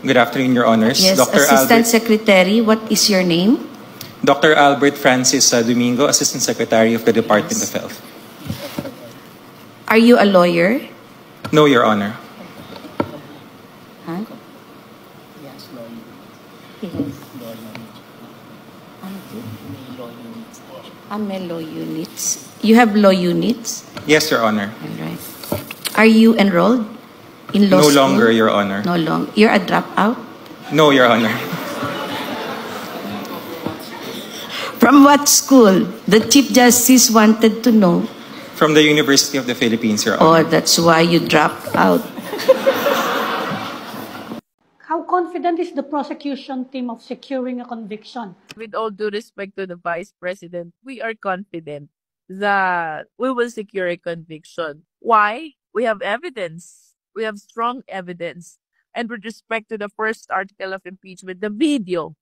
Good afternoon, Your Honors. Yes, Dr. Assistant Albert, Secretary, what is your name? Dr. Albert Francis Domingo, Assistant Secretary of the Department of Health. Are you a lawyer? No, Your Honor. Huh? Yes, lawyer. Yes. May law units. You have law units? Yes, Your Honor. All right. Are you enrolled in law No school? longer, Your Honor. No longer. You're a dropout? No, Your Honor. From what school? The Chief Justice wanted to know. From the University of the Philippines, Your Oh, Honor. that's why you dropped out. How confident is the prosecution team of securing a conviction? With all due respect to the Vice President, we are confident that we will secure a conviction. Why? We have evidence. We have strong evidence. And with respect to the first article of impeachment, the video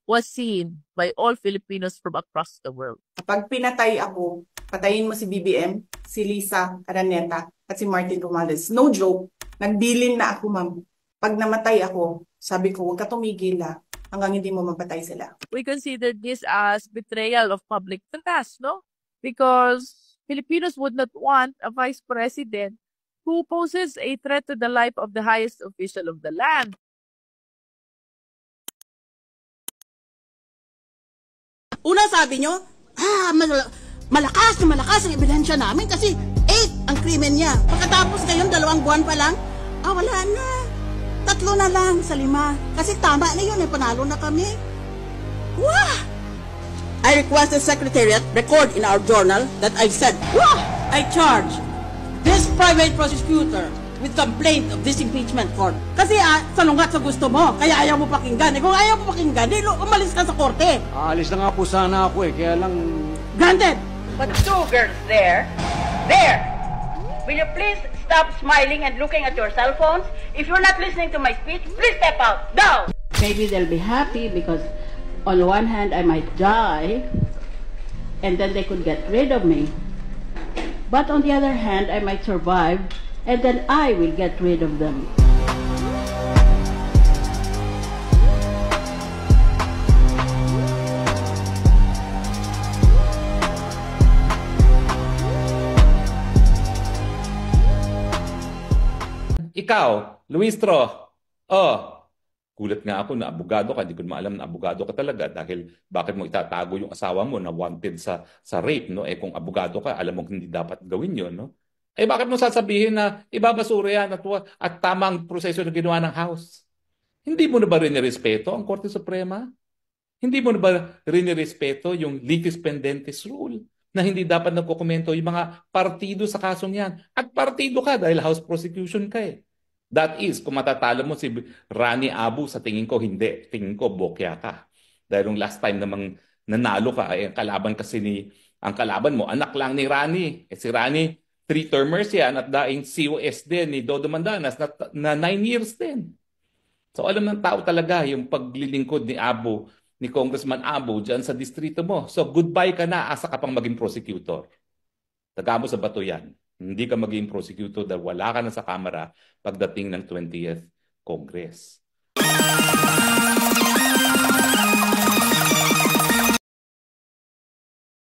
was seen by all Filipinos from across the world. Kapag pinatay ako, patayin mo si BBM, si Lisa Araneta, at si Martin Romales. No joke, nagbilin na ako, ma'am. Pag namatay ako, sabi ko, huwag ka tumigil hanggang hindi mo mapatay sila. We consider this as betrayal of public trust, no? Because Filipinos would not want a vice president who poses a threat to the life of the highest official of the land. Una sabi nyo, malakas ang ebidensya namin kasi 8 ang krimen niya. Pagkatapos ngayon, 2 buwan pa lang, wala na. 3 na lang sa 5. Kasi tama na yun, panalo na kami. Wah! I request the Secretariat record in our journal that I said, wah! I charge this private prosecutor with complaint of this impeachment court. Kasi salungat sa gusto mo, kaya ayaw mo pakinggan. Kung ayaw mo pakinggan, umalis ka sa korte. Aalis na nga po sana ako kaya lang... Granted! But 2 girls there, will you please stop smiling and looking at your cell phones? If you're not listening to my speech, please step out. Go! Maybe they'll be happy because on one hand I might die and then they could get rid of me. But on the other hand, I might survive and then I will get rid of them. Ikaw, Luistro, gulat nga ako na abogado ka, hindi ko maalam na abogado ka talaga dahil bakit mo itatago yung asawa mo na wanted sa rape, no? Kung abogado ka, alam mo hindi dapat gawin yun, no? Bakit mo sasabihin na ibabasura yan at tamang proseso na ginawa ng House? Hindi mo na ba rin nirespeto ang Korte Suprema? Hindi mo na ba rin nirespeto yung litis pendentes rule na hindi dapat nagkokomento yung mga partido sa kasong yan? At partido ka dahil House prosecution ka That is, kung matatalo mo si Rani Abu, sa tingin ko hindi. Tingin ko bokya ka. Dahil yung last time namang nanalo ka, ang kalaban kasi ang kalaban mo, anak lang ni Rani. Si Rani, 3-termers yan at daing COS din ni Dodo Mandanas na 9 years din. So alam ng tao talaga yung paglilingkod ni Abu, ni Congressman Abu dyan sa distrito mo. So goodbye ka na, asa ka pang maging prosecutor. Taga mo sa bato yan. Hindi ka maging prosecutor dahil wala ka na sa Kamara pagdating ng 20th Congress.